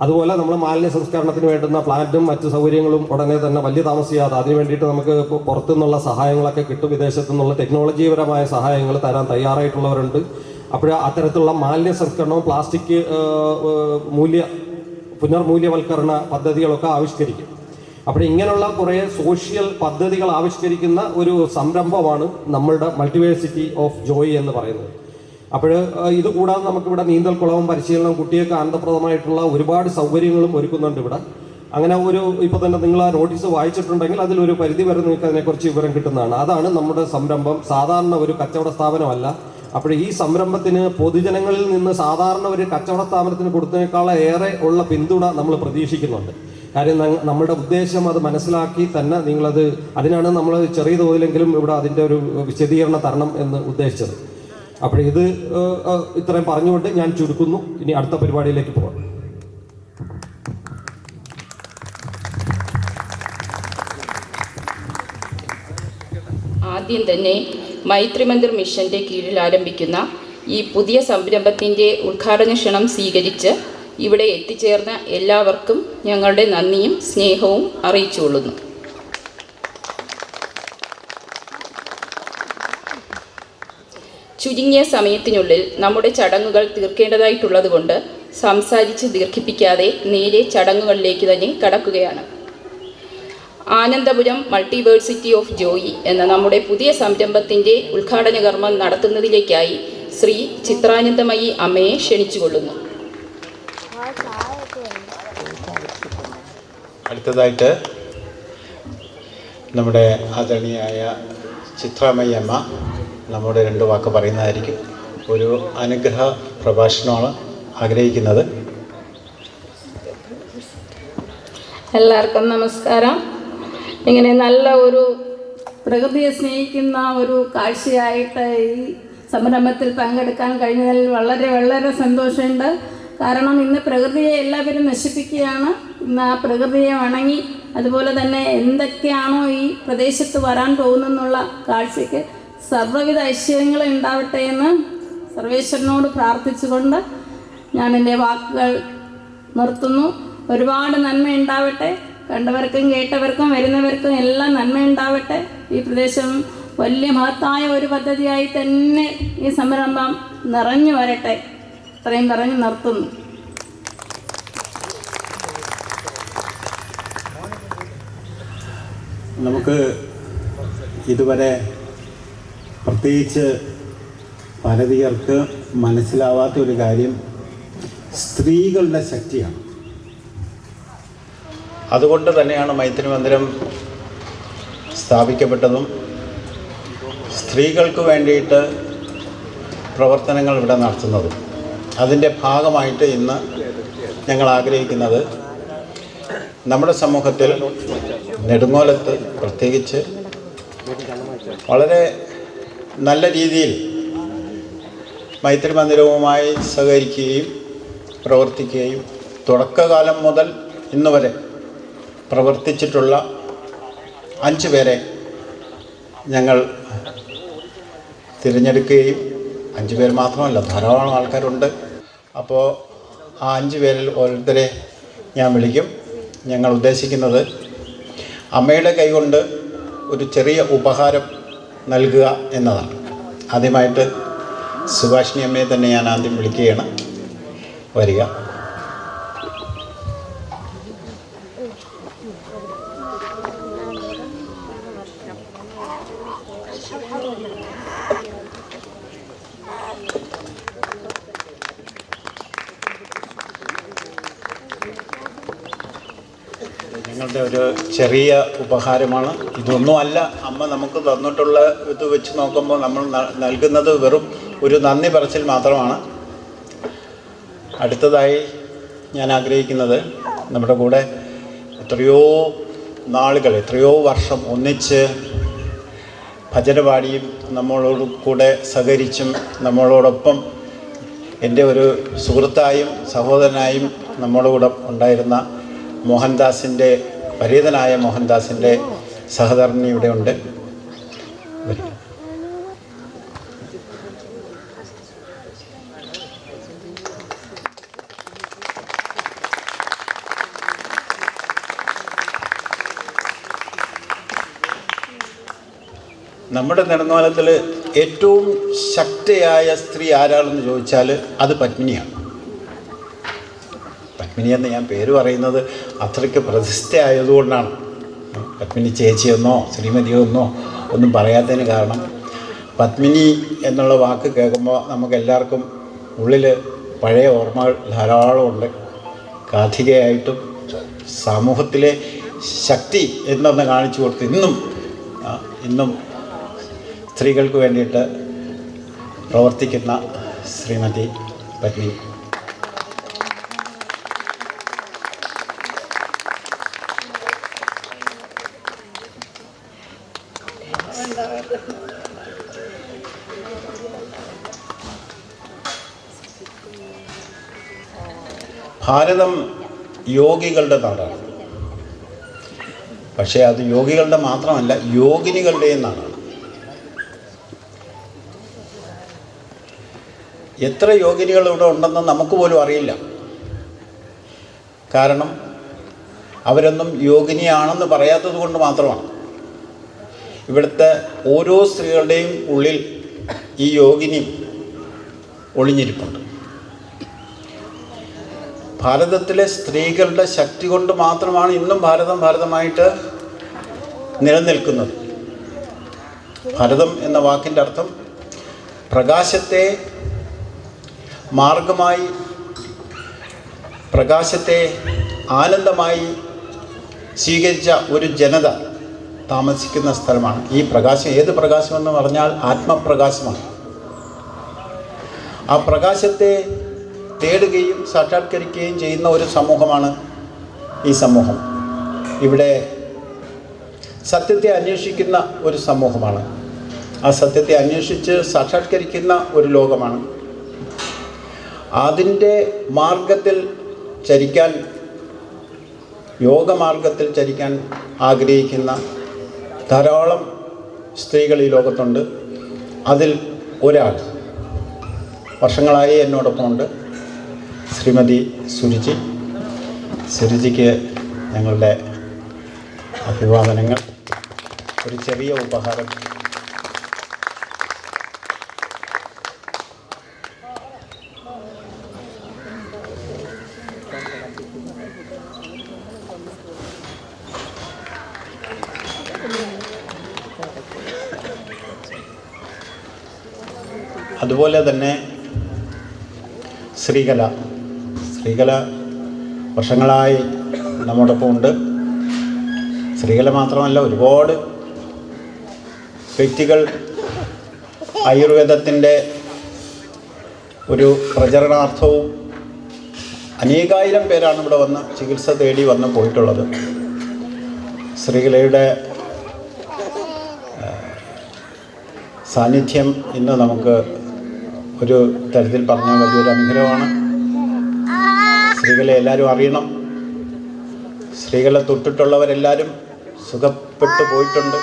അതുപോലെ നമ്മൾ മാലിന്യ സംസ്കരണത്തിന് വേണ്ടുന്ന പ്ലാന്റും മറ്റ് സൗകര്യങ്ങളും ഉടനെ തന്നെ വലിയ താമസിയാതെ അതിന് വേണ്ടിയിട്ട് നമുക്ക് പുറത്തുനിന്നുള്ള സഹായങ്ങളൊക്കെ കിട്ടും. വിദേശത്തു നിന്നുള്ള ടെക്നോളജിപരമായ സഹായങ്ങൾ തരാൻ തയ്യാറായിട്ടുള്ളവരുണ്ട്. അപ്പോൾ അത്തരത്തിലുള്ള മാലിന്യ സംസ്കരണവും പ്ലാസ്റ്റിക് പുനർമൂല്യവൽക്കരണ പദ്ധതികളൊക്കെ ആവിഷ്കരിക്കും. അപ്പോൾ ഇങ്ങനെയുള്ള കുറേ സോഷ്യൽ പദ്ധതികൾ ആവിഷ്കരിക്കുന്ന ഒരു സംരംഭമാണ് നമ്മളുടെ മൾട്ടിവേഴ്സിറ്റി ഓഫ് ജോയ് എന്ന് പറയുന്നത്. അപ്പോൾ ഇത് കൂടാതെ നമുക്കിവിടെ നീന്തൽക്കുളവും പരിശീലനവും കുട്ടികൾക്ക് ആനന്ദപ്രദമായിട്ടുള്ള ഒരുപാട് സൗകര്യങ്ങളും ഒരുക്കുന്നുണ്ട് ഇവിടെ. അങ്ങനെ ഒരു ഇപ്പോൾ തന്നെ നിങ്ങൾ ആ നോട്ടീസ് വായിച്ചിട്ടുണ്ടെങ്കിൽ അതിലൊരു പരിധി വരെ നിങ്ങൾക്ക് അതിനെക്കുറിച്ച് വിവരം കിട്ടുന്നതാണ്. അതാണ് നമ്മുടെ സംരംഭം. സാധാരണ ഒരു കച്ചവട സ്ഥാപനമല്ല. അപ്പോൾ ഈ സംരംഭത്തിന് പൊതുജനങ്ങളിൽ നിന്ന് സാധാരണ ഒരു കച്ചവട സ്ഥാപനത്തിന് കൊടുത്തതിനേക്കാൾ ഏറെ ഉള്ള പിന്തുണ നമ്മൾ പ്രതീക്ഷിക്കുന്നുണ്ട്. കാര്യം നമ്മുടെ ഉദ്ദേശം അത് മനസ്സിലാക്കി തന്നെ നിങ്ങളത്, അതിനാണ് നമ്മൾ ചെറിയ തോതിലെങ്കിലും ഇവിടെ അതിൻ്റെ ഒരു വിശദീകരണം തരണം എന്ന് ഉദ്ദേശിച്ചത്. അപ്പോൾ ഇത് ഇത്രയും പറഞ്ഞുകൊണ്ട് ഞാൻ ചുരുക്കുന്നു. ഇനി അടുത്ത പരിപാടിയിലേക്ക് പോകാം. ആദ്യം തന്നെ മൈത്രി മന്ദിർ മിഷൻ്റെ കീഴിൽ ആരംഭിക്കുന്ന ഈ പുതിയ സംരംഭത്തിൻ്റെ ഉദ്ഘാടന ക്ഷണം സ്വീകരിച്ച് ഇവിടെ എത്തിച്ചേർന്ന എല്ലാവർക്കും ഞങ്ങളുടെ നന്ദിയും സ്നേഹവും അറിയിച്ചുകൊള്ളുന്നു. ചുരുങ്ങിയ സമയത്തിനുള്ളിൽ നമ്മുടെ ചടങ്ങുകൾ തീർക്കേണ്ടതായിട്ടുള്ളതുകൊണ്ട് സംസാരിച്ച് ദീർഘിപ്പിക്കാതെ നേരെ ചടങ്ങുകളിലേക്ക് തന്നെ കടക്കുകയാണ്. ആനന്ദപുരം മൾട്ടിവേഴ്സിറ്റി ഓഫ് ജോയി എന്ന നമ്മുടെ പുതിയ സംരംഭത്തിൻ്റെ ഉദ്ഘാടന കർമ്മം നടത്തുന്നതിലേക്കായി ശ്രീ ചിത്രാനന്ദമയി അമ്മയെ ക്ഷണിച്ചുകൊള്ളുന്നു. അടുത്തതായിട്ട് നമ്മുടെ ആദരണീയായ ചിത്രാമയി അമ്മ നമ്മുടെ 2 വാക്ക് പറയുന്നതായിരിക്കും. ഒരു അനുഗ്രഹ പ്രഭാഷണമാണ് ആഗ്രഹിക്കുന്നത്. എല്ലാവർക്കും നമസ്കാരം. ഇങ്ങനെ നല്ല ഒരു പ്രകൃതിയെ സ്നേഹിക്കുന്ന ഒരു കാഴ്ചയായിട്ട് ഈ സംരംഭത്തിൽ പങ്കെടുക്കാൻ കഴിഞ്ഞതിൽ വളരെ വളരെ സന്തോഷമുണ്ട്. കാരണം ഇന്ന് പ്രകൃതിയെ എല്ലാവരും നശിപ്പിക്കുകയാണ്. ഇന്ന് ആ പ്രകൃതിയെ വണങ്ങി അതുപോലെ തന്നെ എന്തൊക്കെയാണോ ഈ പ്രദേശത്ത് വരാൻ പോകുന്നെന്നുള്ള കാഴ്ചയ്ക്ക് സർവ്വവിധ ഐശ്വര്യങ്ങളും ഉണ്ടാവട്ടെ എന്ന് സർവേശ്വരനോട് പ്രാർത്ഥിച്ചുകൊണ്ട് ഞാൻ എൻ്റെ വാക്കുകൾ നിർത്തുന്നു. ഒരുപാട് നന്മ ഉണ്ടാവട്ടെ. കണ്ടവർക്കും കേട്ടവർക്കും വരുന്നവർക്കും എല്ലാം നന്മ ഉണ്ടാവട്ടെ. ഈ പ്രദേശം വലിയ മഹത്തായ ഒരു പദ്ധതിയായി തന്നെ ഈ സംരംഭം നിറഞ്ഞു വരട്ടെ. ഇത്രയും പറഞ്ഞ് നിർത്തുന്നു. നമുക്ക് ഇതുവരെ പ്രത്യേകിച്ച് ഭാരതീയർക്ക് മനസ്സിലാവാത്ത ഒരു കാര്യം സ്ത്രീകളുടെ ശക്തിയാണ്. അതുകൊണ്ട് തന്നെയാണ് മൈത്രി മന്ദിരം സ്ഥാപിക്കപ്പെട്ടതും സ്ത്രീകൾക്ക് വേണ്ടിയിട്ട് പ്രവർത്തനങ്ങൾ ഇവിടെ നടത്തുന്നതും. അതിൻ്റെ ഭാഗമായിട്ട് ഇന്ന് ഞങ്ങൾ ആഗ്രഹിക്കുന്നത് നമ്മുടെ സമൂഹത്തിൽ നെടുങ്ങോലത്ത് പ്രത്യേകിച്ച് വളരെ നല്ല രീതിയിൽ മൈത്രി മന്ദിരവുമായി സഹകരിക്കുകയും പ്രവർത്തിക്കുകയും തുടക്കകാലം മുതൽ ഇന്ന് വരെ പ്രവർത്തിച്ചിട്ടുള്ള 5 പേരെ ഞങ്ങൾ തിരഞ്ഞെടുക്കുകയും 5 പേർ മാത്രമല്ല, ധാരാളം ആൾക്കാരുണ്ട്. അപ്പോൾ ആ 5 പേരിൽ ഓരോരുത്തരെ ഞാൻ വിളിക്കും. ഞങ്ങൾ ഉദ്ദേശിക്കുന്നത് അമ്മയുടെ കൈകൊണ്ട് ഒരു ചെറിയ ഉപഹാരം നൽകുക എന്നതാണ്. ആദ്യമായിട്ട് സുഭാഷിണി അമ്മയെ തന്നെ ഞാൻ ആദ്യം വിളിക്കുകയാണ്. വരിക. ഞങ്ങളുടെ ഒരു ചെറിയ ഉപഹാരമാണ്. ഇതൊന്നുമല്ല, അമ്മ നമുക്ക് തന്നിട്ടുള്ള ഇത് വെച്ച് നോക്കുമ്പോൾ നമ്മൾ നൽകുന്നത് വെറും ഒരു നന്ദി പറച്ചിൽ മാത്രമാണ്. അടുത്തതായി ഞാൻ ആഗ്രഹിക്കുന്നത് നമ്മുടെ കൂടെ എത്രയോ നാളുകൾ, എത്രയോ വർഷം ഒന്നിച്ച് ഭജന പാടിയും നമ്മളോട് കൂടെ സഹകരിച്ചും നമ്മളോടൊപ്പം എൻ്റെ ഒരു സുഹൃത്തായും സഹോദരനായും നമ്മുടെ കൂടെ ഉണ്ടായിരുന്ന മോഹൻദാസിൻ്റെ, പരീതനായ മോഹൻദാസിൻ്റെ സഹധർമ്മി ഇവിടെ ഉണ്ട്. നമ്മുടെ നെടുങ്ങോലത്തിൽ ഏറ്റവും ശക്തിയായ സ്ത്രീ ആരാണെന്ന് ചോദിച്ചാൽ അത് പത്മിനിയാണ്. പത്മിനി എന്ന് ഞാൻ പേര് പറയുന്നത് അത്രയ്ക്ക് പ്രശസ്തയായതുകൊണ്ടാണ്. പത്മിനി ചേച്ചിയെന്നോ ശ്രീമതിയോ എന്നോ ഒന്നും പറയാത്തതിന് കാരണം, പത്മിനി എന്നുള്ള വാക്ക് കേൾക്കുമ്പോൾ നമുക്കെല്ലാവർക്കും ഉള്ളിൽ പഴയ ഓർമ്മകൾ ധാരാളമുണ്ട്. കാഥികയായിട്ടും സമൂഹത്തിലെ ശക്തി എന്നൊന്ന് കാണിച്ചു കൊടുത്ത് ഇന്നും സ്ത്രീകൾക്ക് വേണ്ടിയിട്ട് പ്രവർത്തിക്കുന്ന ശ്രീമതി പത്മിനി. ഭാരതം യോഗികളുടെ നാടാണ്. പക്ഷേ അത് യോഗികളുടെ മാത്രമല്ല, യോഗിനികളുടെയും നാടാണ്. എത്ര യോഗിനികൾ ഇവിടെ ഉണ്ടെന്ന് നമുക്ക് പോലും അറിയില്ല. കാരണം അവരൊന്നും യോഗിനിയാണെന്ന് പറയാത്തത് കൊണ്ട് മാത്രമാണ്. ഇവിടുത്തെ ഓരോ സ്ത്രീകളുടെയും ഉള്ളിൽ ഈ യോഗിനി ഒളിഞ്ഞിരിപ്പുണ്ട്. ഭാരതത്തിലെ സ്ത്രീകളുടെ ശക്തി കൊണ്ട് മാത്രമാണ് ഇന്നും ഭാരതമായിട്ട് നിലനിൽക്കുന്നത്. ഭാരതം എന്ന വാക്കിൻ്റെ അർത്ഥം പ്രകാശത്തെ മാർഗമായി, പ്രകാശത്തെ ആനന്ദമായി സ്വീകരിച്ച ഒരു ജനത താമസിക്കുന്ന സ്ഥലമാണ്. ഈ പ്രകാശം ഏത് പ്രകാശമെന്ന് പറഞ്ഞാൽ ആത്മപ്രകാശമാണ്. ആ പ്രകാശത്തെ തേടുകയും സാക്ഷാത്കരിക്കുകയും ചെയ്യുന്ന ഒരു സമൂഹമാണ് ഈ സമൂഹം. ഇവിടെ സത്യത്തെ അന്വേഷിക്കുന്ന ഒരു സമൂഹമാണ്. ആ സത്യത്തെ അന്വേഷിച്ച് സാക്ഷാത്കരിക്കുന്ന ഒരു ലോകമാണ്. അതിൻ്റെ മാർഗത്തിൽ ചരിക്കാൻ, യോഗമാർഗത്തിൽ ചരിക്കാൻ ആഗ്രഹിക്കുന്ന ധാരാളം സ്ത്രീകൾ ഈ ലോകത്തുണ്ട്. അതിൽ ഒരാൾ വർഷങ്ങളായി എന്നോടൊപ്പമുണ്ട്. ശ്രീമതി സുരുചിക്ക് ഞങ്ങളുടെ അഭിവാദനങ്ങൾ. ഒരു ചെറിയ ഉപഹാരം. അതുപോലെ തന്നെ ശ്രീകല വർഷങ്ങളായി നമ്മോടൊപ്പം ഉണ്ട്. ശ്രീകല മാത്രമല്ല, ഒരുപാട് വ്യക്തികൾ ആയുർവേദത്തിൻ്റെ ഒരു പ്രചരണാർത്ഥവും അനേകായിരം പേരാണ് ഇവിടെ വന്ന് ചികിത്സ തേടി വന്ന് പോയിട്ടുള്ളത്. ശ്രീകലയുടെ സാന്നിധ്യം ഇന്ന് നമുക്ക് ഒരു തരത്തിൽ പറഞ്ഞാൽ വലിയൊരു അനുഗ്രഹമാണ്. സ്ത്രീകളെ എല്ലാവരും അറിയണം. സ്ത്രീകളെ തൊട്ടിട്ടുള്ളവരെല്ലാവരും സുഖപ്പെട്ടു പോയിട്ടുണ്ട്.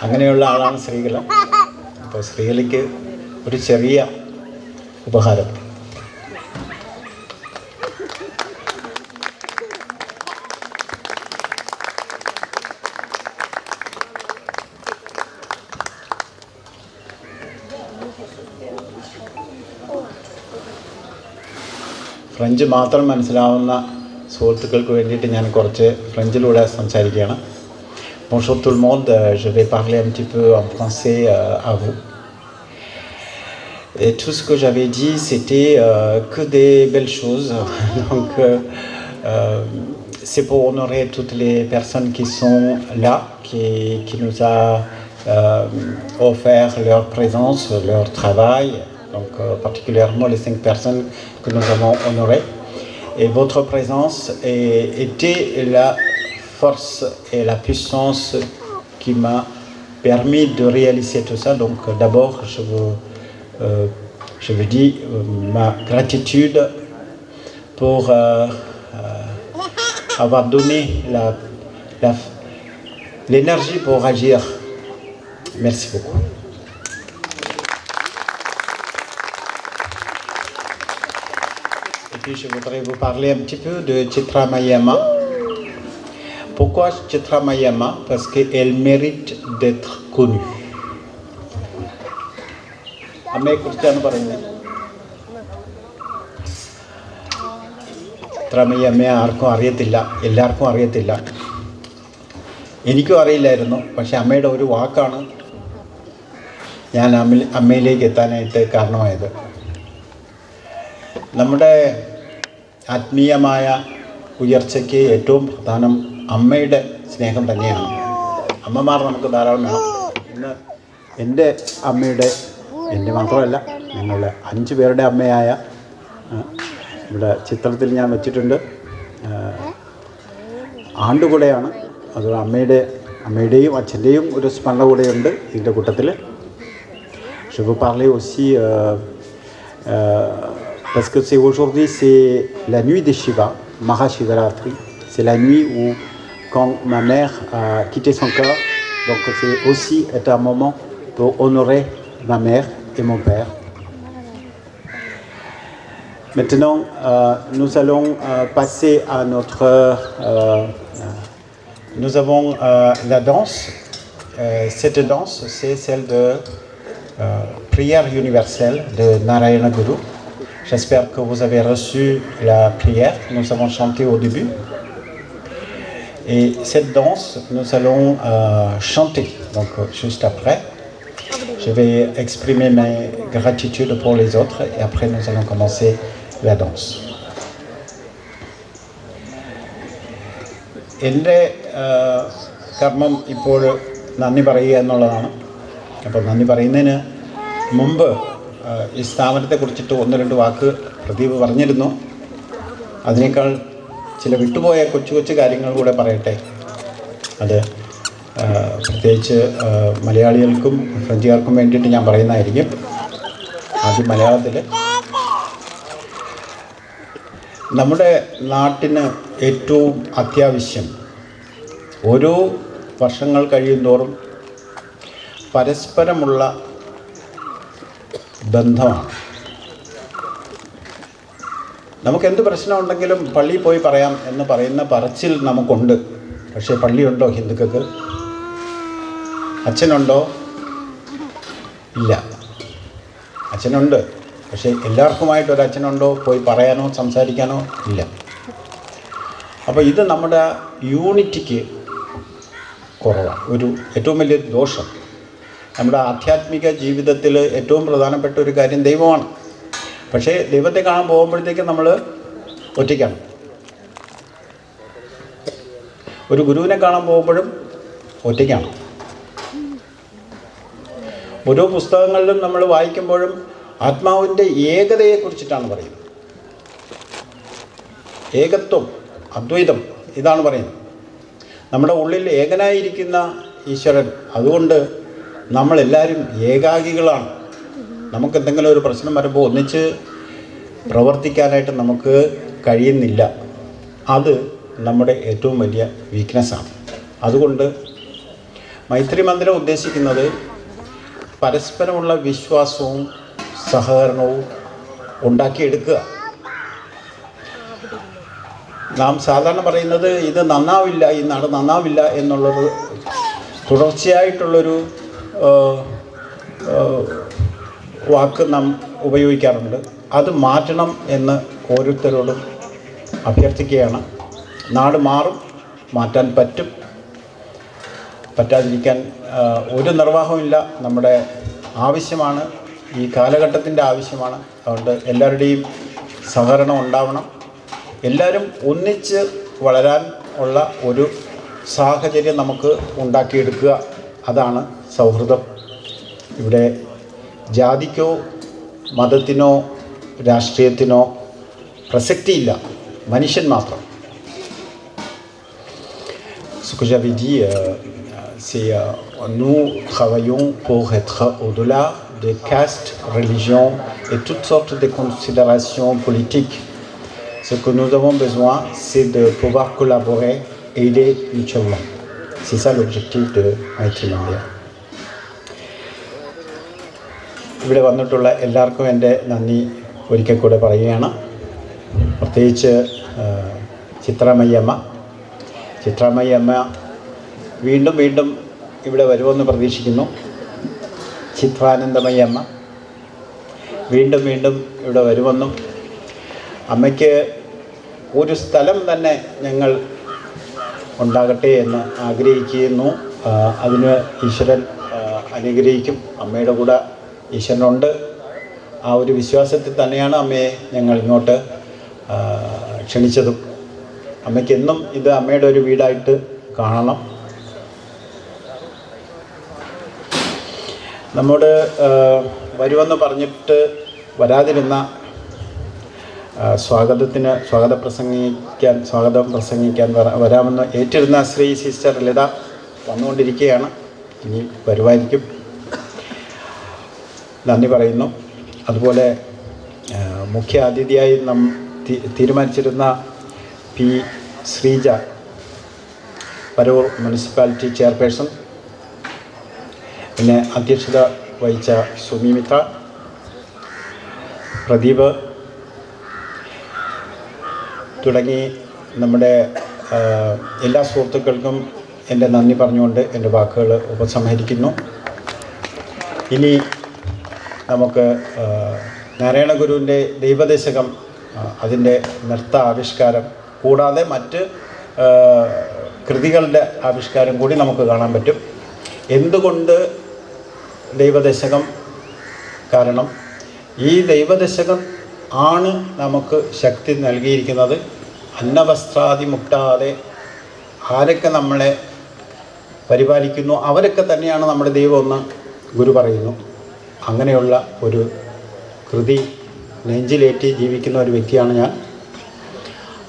അങ്ങനെയുള്ള ആളാണ് ശ്രീകല. അപ്പോൾ ശ്രീകലയ്ക്ക് ഒരു ചെറിയ ഉപഹാരം. ഫ്രഞ്ച് മാത്രം മനസ്സിലാവുന്ന സുഹൃത്തുക്കൾക്ക് വേണ്ടിയിട്ട് ഞാൻ കുറച്ച് ഫ്രഞ്ചിലൂടെ സംസാരിക്കുകയാണ്. Bonjour tout le monde, je vais parler un petit peu en français à vous. Et tout ce que j'avais dit, c'était que des belles choses. Donc, c'est pour honorer toutes les personnes qui sont là, qui nous a offert leur présence, leur travail. Donc, particulièrement les 5 personnes que nous avons honorées. Et votre présence était la force et la puissance qui m'a permis de réaliser tout ça. Donc, d'abord, je vous dis ma gratitude pour avoir donné l'énergie pour agir. Merci beaucoup. Je voudrais vous parler un petit peu de Chitra Mayama. Pourquoi Chitra Mayama? Parce qu'elle mérite d'être connue. അമ്മയെക്കുറിച്ചാണ് പറയുന്നത്. ചിത്ര മയ്യമ്മയെ ആർക്കും അറിയത്തില്ല, എല്ലാവർക്കും അറിയത്തില്ല. എനിക്കും അറിയില്ലായിരുന്നു. പക്ഷെ അമ്മയുടെ ഒരു വാക്കാണ് ഞാൻ അമ്മയിലേക്ക് എത്താനായിട്ട് കാരണമായത്. നമ്മുടെ ആത്മീയമായ ഉയർച്ചയ്ക്ക് ഏറ്റവും പ്രധാനം അമ്മയുടെ സ്നേഹം തന്നെയാണ്. അമ്മമാർ നമുക്ക് ധാരാളം വേണം. ഇന്ന് എൻ്റെ അമ്മയുടെ, എൻ്റെ മാത്രമല്ല, ഞങ്ങളുടെ 5 പേരുടെ അമ്മയായ ഇവിടെ ചിത്രത്തിൽ ഞാൻ വെച്ചിട്ടുണ്ട്. ആണ്ടുകൂടെയാണ്. അത് അമ്മയുടെയും അച്ഛൻ്റെയും ഒരു സ്മരണ കൂടെയുണ്ട് ഇതിൻ്റെ കൂട്ടത്തിൽ. Je veux parler aussi parce que aujourd'hui c'est la nuit de Shiva, Mahashivaratri. C'est la nuit où quand ma mère a quitté son corps, donc c'est aussi un moment pour honorer ma mère et mon père. Maintenant, nous allons passer à notre... nous avons la danse. Cette danse, c'est celle de prière universelle de Narayana Guru. J'espère que vous avez reçu la prière. Nous avons chanté au début. Et cette danse, nous allons chanter. Donc, juste après, je vais exprimer mes gratitudes pour les autres. Et après, nous allons commencer la danse. എൻ്റെ കർമ്മം ഇപ്പോൾ നന്ദി പറയുക എന്നുള്ളതാണ്. അപ്പോൾ നന്ദി പറയുന്നതിന് മുമ്പ് ഈ സ്ഥാപനത്തെക്കുറിച്ചിട്ട് 1-2 വാക്ക് പ്രദീപ് പറഞ്ഞിരുന്നു. അതിനേക്കാൾ ചില വിട്ടുപോയ കൊച്ചു കാര്യങ്ങൾ കൂടെ പറയട്ടെ. അത് പ്രത്യേകിച്ച് മലയാളികൾക്കും ഫ്രഞ്ചുകാർക്കും വേണ്ടിയിട്ട് ഞാൻ പറയുന്നതായിരിക്കും. ആദ്യം മലയാളത്തിൽ. നമ്മുടെ നാട്ടിന് ഏറ്റവും അത്യാവശ്യം ഓരോ വർഷങ്ങൾ കഴിയുന്തോറും പരസ്പരമുള്ള ബന്ധമാണ്. നമുക്ക് എന്ത് പ്രശ്നമുണ്ടെങ്കിലും പള്ളിയിൽ പോയി പറയാം എന്ന് പറയുന്ന പറച്ചിൽ നമുക്കുണ്ട്. പക്ഷേ പള്ളിയുണ്ടോ ഹിന്ദുക്കൾക്ക്? അച്ഛനുണ്ടോ? ഇല്ല. അച്ഛനുണ്ട്, പക്ഷേ എല്ലാവർക്കുമായിട്ടൊരു അച്ഛനുണ്ടോ? പോയി പറയാനോ സംസാരിക്കാനോ ഇല്ല. അപ്പോൾ ഇത് നമ്മുടെ യൂണിറ്റിക്ക് കുറവാണ്. ഒരു ഏറ്റവും വലിയ ദോഷം. നമ്മുടെ ആധ്യാത്മിക ജീവിതത്തിൽ ഏറ്റവും പ്രധാനപ്പെട്ട ഒരു കാര്യം ദൈവമാണ്. പക്ഷേ ദൈവത്തെ കാണാൻ പോകുമ്പോഴത്തേക്ക് നമ്മൾ ഒറ്റയ്ക്കാണ്. ഒരു ഗുരുവിനെ കാണാൻ പോകുമ്പോഴും ഒറ്റയ്ക്കാണ്. ഓരോ പുസ്തകങ്ങളിലും നമ്മൾ വായിക്കുമ്പോഴും ആത്മാവിൻ്റെ ഏകതയെക്കുറിച്ചിട്ടാണ് പറയുന്നത്. ഏകത്വം, അദ്വൈതം, ഇതാണ് പറയുന്നത്. നമ്മുടെ ഉള്ളിൽ ഏകനായിരിക്കുന്ന ഈശ്വരൻ. അതുകൊണ്ട് നമ്മളെല്ലാവരും ഏകാകികളാണ്. നമുക്കെന്തെങ്കിലും ഒരു പ്രശ്നം വരുമ്പോൾ ഒന്നിച്ച് പ്രവർത്തിക്കാനായിട്ട് നമുക്ക് കഴിയുന്നില്ല. അത് നമ്മുടെ ഏറ്റവും വലിയ വീക്ക്നെസ്സാണ്. അതുകൊണ്ട് മൈത്രി മന്ദിരം ഉദ്ദേശിക്കുന്നത് പരസ്പരമുള്ള വിശ്വാസവും സഹകരണവും ഉണ്ടാക്കിയെടുക്കുക. നാം സാധാരണ പറയുന്നത് ഇത് നന്നാവില്ല, ഈ നാട് നന്നാവില്ല എന്നുള്ളത് തുടർച്ചയായിട്ടുള്ളൊരു വാക്ക് നാം ഉപയോഗിക്കാറുണ്ട്. അത് മാറ്റണം എന്ന് ഓരോരുത്തരോടും അഭ്യർത്ഥിക്കുകയാണ്. നാട് മാറും, മാറ്റാൻ പറ്റും. പറ്റാതിരിക്കാൻ ഒരു നിർവാഹമില്ല. നമ്മുടെ ആവശ്യമാണ്, ഈ കാലഘട്ടത്തിൻ്റെ ആവശ്യമാണ്. അതുകൊണ്ട് എല്ലാവരുടെയും സഹകരണം ഉണ്ടാവണം. എല്ലാവരും ഒന്നിച്ച് വളരാൻ ഉള്ള ഒരു സാഹചര്യം നമുക്ക് ഉണ്ടാക്കിയെടുക്കുക. അതാണ് സൗഹൃദം. ഇവിടെ ജാതിക്കോ മതത്തിനോ രാഷ്ട്രീയത്തിനോ പ്രസക്തിയില്ല, മനുഷ്യൻ മാത്രം. Ce que j'avais dit, c'est nous travaillons pour être au-delà des castes, religions et toutes sortes de considérations politiques. Ce que nous avons besoin, c'est de pouvoir collaborer et aider mutuellement. C'est ça l'objectif de Maitri Mandir. ഇവിടെ വന്നിട്ടുള്ള എല്ലാവർക്കും എൻ്റെ നന്ദി ഒരിക്കൽ കൂടെ പറയുകയാണ്. പ്രത്യേകിച്ച് ചിത്രാമയ്യമ്മ വീണ്ടും വീണ്ടും ഇവിടെ വരുമെന്ന് പ്രതീക്ഷിക്കുന്നു. ചിത്രാനന്ദമയ്യമ്മ വീണ്ടും വീണ്ടും ഇവിടെ വരുമെന്നും അമ്മയ്ക്ക് ഒരു സ്ഥലം തന്നെ ഞങ്ങൾ ഉണ്ടാകട്ടെ എന്ന് ആഗ്രഹിക്കുന്നു. അതിന് ഈശ്വരൻ അനുഗ്രഹിക്കും. അമ്മയുടെ കൂടെ ഈശ്വരനുണ്ട്. ആ ഒരു വിശ്വാസത്തിൽ തന്നെയാണ് അമ്മയെ ഞങ്ങൾ ഇങ്ങോട്ട് ക്ഷണിച്ചതും. അമ്മയ്ക്ക് എന്നും ഇത് അമ്മയുടെ ഒരു വീടായിട്ട് കാണണം. നമ്മോട് വരുമെന്ന് പറഞ്ഞിട്ട് വരാതിരുന്ന സ്വാഗതം പ്രസംഗിക്കാൻ വരാമെന്ന് ഏറ്റിരുന്ന ശ്രീ സിസ്റ്റർ ലളിത വന്നുകൊണ്ടിരിക്കുകയാണ്. ഇനി വരുമായിരിക്കും. നന്ദി പറയുന്നു. അതുപോലെ മുഖ്യ അതിഥിയായി തീരുമാനിച്ചിരുന്ന P Sreeja, Paravur municipality chairperson, പിന്നെ അധ്യക്ഷത വഹിച്ച സുമിമിത്ര, പ്രദീപ് തുടങ്ങി നമ്മുടെ എല്ലാ സുഹൃത്തുക്കൾക്കും എൻ്റെ നന്ദി പറഞ്ഞുകൊണ്ട് എൻ്റെ വാക്കുകൾ ഉപസംഹരിക്കുന്നു. ഇനി നമുക്ക് നാരായണ ഗുരുവിൻ്റെ ദൈവദശകം, അതിൻ്റെ നൃത്ത ആവിഷ്കാരം കൂടാതെ മറ്റ് കൃതികളുടെ ആവിഷ്കാരം കൂടി നമുക്ക് കാണാൻ പറ്റും. എന്തുകൊണ്ട് ദൈവദശകം? കാരണം ഈ ദൈവദശകം ആണ് നമുക്ക് ശക്തി നൽകിയിരിക്കുന്നത്. അന്നവസ്ത്രാദി മുട്ടാതെ ആരൊക്കെ നമ്മളെ പരിപാലിക്കുന്നു അവരൊക്കെ തന്നെയാണ് നമ്മുടെ ദൈവമെന്ന് ഗുരു പറയുന്നു. അങ്ങനെയുള്ള ഒരു കൃതി നെഞ്ചിലേറ്റി ജീവിക്കുന്ന ഒരു വ്യക്തിയാണ് ഞാൻ.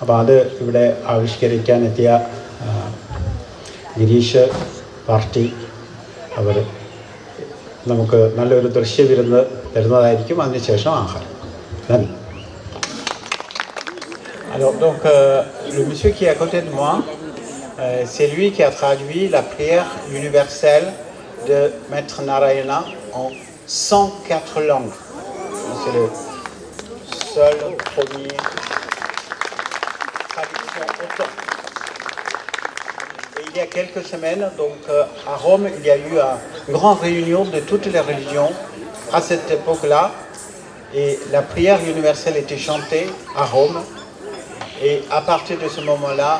അപ്പോൾ അത് ഇവിടെ ആവിഷ്കരിക്കാനെത്തിയ ഗിരീഷ് പാർട്ടി അവർ നമുക്ക് നല്ലൊരു ദൃശ്യവിരുന്ന് തരുന്നതായിരിക്കും. അതിനുശേഷം ആഹാരം. നന്ദി. Alors donc le monsieur qui est à côté de moi, c'est lui qui a traduit la prière universelle de Maître Narayana en 104 langues. C'est le seul premier il y a quelques semaines, donc à Rome, il y a eu une grande réunion de toutes les religions à cette époque-là. Et la prière universelle était chantée à Rome. Et à partir de ce moment-là,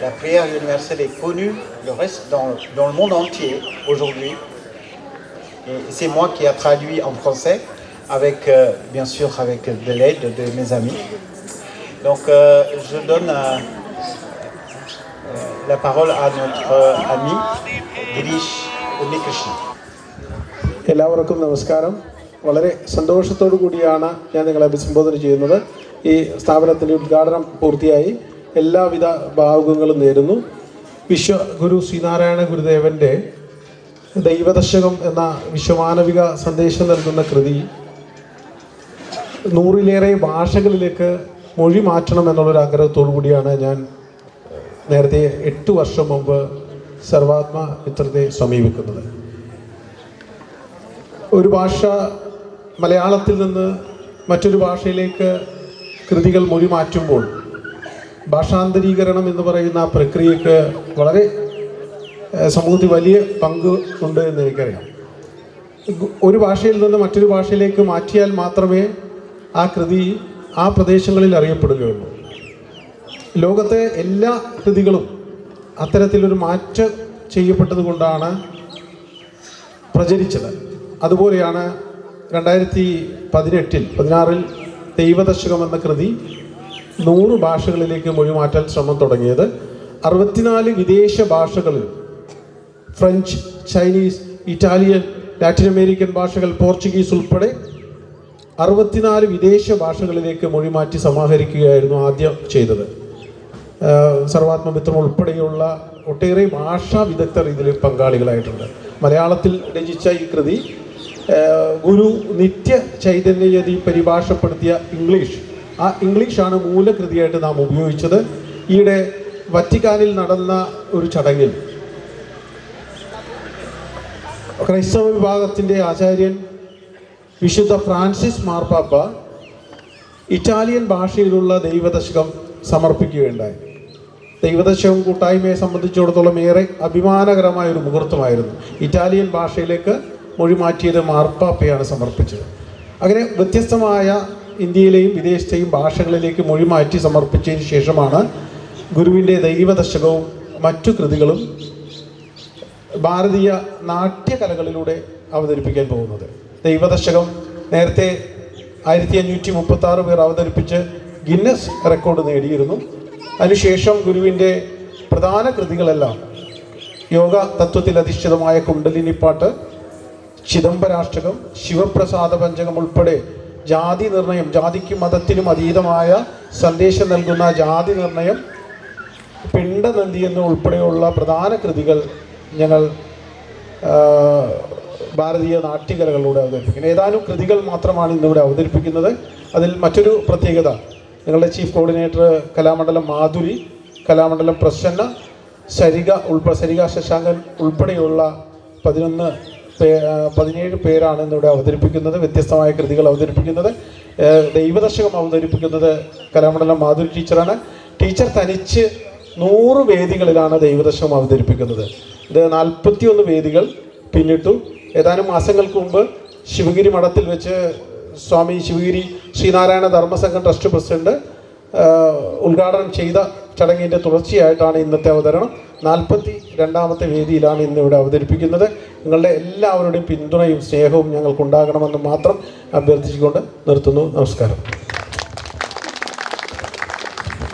la prière universelle est connue dans le monde entier aujourd'hui. Et c'est moi qui ai traduit en français, bien sûr avec de l'aide de mes amis. Donc je donne la parole à notre ami Girish Unnikrishnan. എല്ലാവർക്കും നമസ്കാരം. വളരെ സന്തോഷത്തോടു കൂടിയാണ് ഞാൻ നിങ്ങളെ അഭിസംബോധന ചെയ്യുന്നത്. ഈ സ്ഥാപനത്തിൻ്റെ ഉദ്ഘാടനം പൂർത്തിയായി. എല്ലാവിധ ഭാവുകങ്ങളും നേരുന്നു. വിശ്വഗുരു ശ്രീനാരായണ ഗുരുദേവൻ്റെ ദൈവദശകം എന്ന വിശ്വമാനവിക സന്ദേശം നൽകുന്ന കൃതി 100-ലേറെ ഭാഷകളിലേക്ക് മൊഴി മാറ്റണം എന്നുള്ളൊരു ആഗ്രഹത്തോടു കൂടിയാണ് ഞാൻ നേരത്തെ 8 വർഷം മുമ്പ് സർവാത്മ മിത്രത്തെ സമീപിക്കുന്നത്. ഒരു ഭാഷ മലയാളത്തിൽ നിന്ന് മറ്റൊരു ഭാഷയിലേക്ക് കൃതികൾ മൊഴി മാറ്റുമ്പോൾ ഭാഷാന്തരീകരണം എന്ന് പറയുന്ന ആ പ്രക്രിയക്ക് വളരെ സമൂഹത്തിൽ വലിയ പങ്ക് ഉണ്ട് എന്ന് എനിക്കറിയാം. ഒരു ഭാഷയിൽ നിന്ന് മറ്റൊരു ഭാഷയിലേക്ക് മാറ്റിയാൽ മാത്രമേ ആ കൃതി ആ പ്രദേശങ്ങളിൽ അറിയപ്പെടുകയുള്ളൂ. ലോകത്തെ എല്ലാ കൃതികളും അത്തരത്തിലൊരു മാറ്റം ചെയ്യപ്പെട്ടത് കൊണ്ടാണ് പ്രചരിച്ചത്. അതുപോലെയാണ് 2016 ദൈവദശകം എന്ന കൃതി 100 ഭാഷകളിലേക്ക് മൊഴിമാറ്റാൻ ശ്രമം തുടങ്ങിയത്. 64 വിദേശ ഭാഷകളിൽ French, Chinese, Italian, Latin American ഭാഷകൾ, പോർച്ചുഗീസ് ഉൾപ്പെടെ 64 വിദേശ ഭാഷകളിലേക്ക് മൊഴിമാറ്റി സമാഹരിക്കുകയായിരുന്നു ആദ്യം ചെയ്തത്. സർവാത്മമിത്രം ഉൾപ്പെടെയുള്ള ഒട്ടേറെ ഭാഷാ വിദഗ്ധർ ഇതിൽ പങ്കാളികളായിട്ടുണ്ട്. മലയാളത്തിൽ രചിച്ച ഈ കൃതി ഗുരു നിത്യ ചൈതന്യയതി പരിഭാഷപ്പെടുത്തിയ ആ ഇംഗ്ലീഷാണ് മൂലകൃതിയായിട്ട് നാം ഉപയോഗിച്ചത്. ഈയിടെ വത്തിക്കാനിൽ നടന്ന ഒരു ചടങ്ങിൽ ക്രൈസ്തവ വിഭാഗത്തിൻ്റെ ആചാര്യൻ വിശുദ്ധ ഫ്രാൻസിസ് മാർപ്പാപ്പ ഇറ്റാലിയൻ ഭാഷയിലുള്ള ദൈവദശകം സമർപ്പിക്കുകയുണ്ടായി. ദൈവദശകം കൂട്ടായ്മയെ സംബന്ധിച്ചിടത്തോളം ഏറെ അഭിമാനകരമായൊരു മുഹൂർത്തമായിരുന്നു. ഇറ്റാലിയൻ ഭാഷയിലേക്ക് മൊഴി മാറ്റിയത് മാർപ്പാപ്പയാണ് സമർപ്പിച്ചത്. അങ്ങനെ വ്യത്യസ്തമായ ഇന്ത്യയിലെയും വിദേശത്തെയും ഭാഷകളിലേക്ക് മൊഴി മാറ്റി സമർപ്പിച്ചതിന് ശേഷമാണ് ഗുരുവിൻ്റെ ദൈവദശകവും മറ്റു കൃതികളും ഭാരതീയ നാട്യകലകളിലൂടെ അവതരിപ്പിക്കാൻ പോകുന്നത്. ദൈവദശകം നേരത്തെ 1536 പേർ അവതരിപ്പിച്ച് ഗിന്നസ് റെക്കോർഡ് നേടിയിരുന്നു. അതിനുശേഷം ഗുരുവിൻ്റെ പ്രധാന കൃതികളെല്ലാം യോഗ തത്വത്തിൽ അധിഷ്ഠിതമായ കുണ്ടലിനിപ്പാട്ട്, ചിദംബരാഷ്ടകം, ശിവപ്രസാദ പഞ്ചകം ഉൾപ്പെടെ ജാതി നിർണയം, ജാതിക്കും മതത്തിനും അതീതമായ സന്ദേശം നൽകുന്ന ജാതി നിർണയം, പിണ്ടനന്ദി ഉൾപ്പെടെയുള്ള പ്രധാന കൃതികൾ ഞങ്ങൾ ഭാരതീയ നാട്യകലകളിലൂടെ അവതരിപ്പിക്കുന്നത്. ഏതാനും കൃതികൾ മാത്രമാണ് ഇന്നിവിടെ അവതരിപ്പിക്കുന്നത്. അതിൽ മറ്റൊരു പ്രത്യേകത, ഞങ്ങളുടെ ചീഫ് കോർഡിനേറ്റർ കലാമണ്ഡലം മാധുരി, കലാമണ്ഡലം പ്രസന്ന, സരിക ശശാങ്കൻ ഉൾപ്പെടെയുള്ള 17 പേരാണ് ഇന്നിവിടെ അവതരിപ്പിക്കുന്നത്, വ്യത്യസ്തമായ കൃതികൾ അവതരിപ്പിക്കുന്നത്. ദൈവദശകം അവതരിപ്പിക്കുന്നത് കലാമണ്ഡലം മാധുരി ടീച്ചറാണ്. ടീച്ചർ തനിച്ച് 100 വേദികളിലാണ് ദൈവദശകം അവതരിപ്പിക്കുന്നത്. ഇത് 41 വേദികൾ പിന്നിട്ടു. ഏതാനും മാസങ്ങൾക്ക് മുമ്പ് ശിവഗിരി മഠത്തിൽ വെച്ച് സ്വാമി ശിവഗിരി ശ്രീനാരായണ ധർമ്മസംഘം ട്രസ്റ്റ് പ്രസിഡന്റ് ഉദ്ഘാടനം ചെയ്ത ചടങ്ങിൻ്റെ തുടർച്ചയായിട്ടാണ് ഇന്നത്തെ അവതരണം. 42ാമത്തെ വേദിയിലാണ് ഇന്നിവിടെ അവതരിപ്പിക്കുന്നത്. നിങ്ങളുടെ എല്ലാവരുടെയും പിന്തുണയും സ്നേഹവും ഞങ്ങൾക്കുണ്ടാകണമെന്ന് മാത്രം അഭ്യർത്ഥിച്ചുകൊണ്ട് നിർത്തുന്നു. നമസ്കാരം.